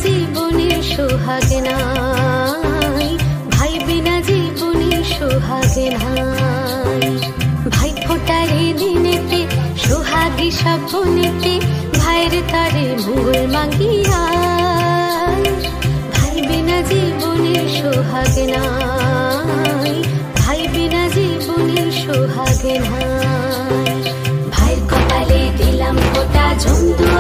জীবনের সোহাগ নাই, ভাই বিনা জীবনের সোহাগ নাই। ভাই ফোটার দিনেতে সোহাগী স্বপ্নেতে ভাইয়ের তারে মূল মাগিয়া, ভাই বিনা জীবনের সোহাগ নাই, ভাই বিনা জীবনের সোহাগ নাই। ভাইয়ের কপালে দিলাম ফোঁটা ঝুমদু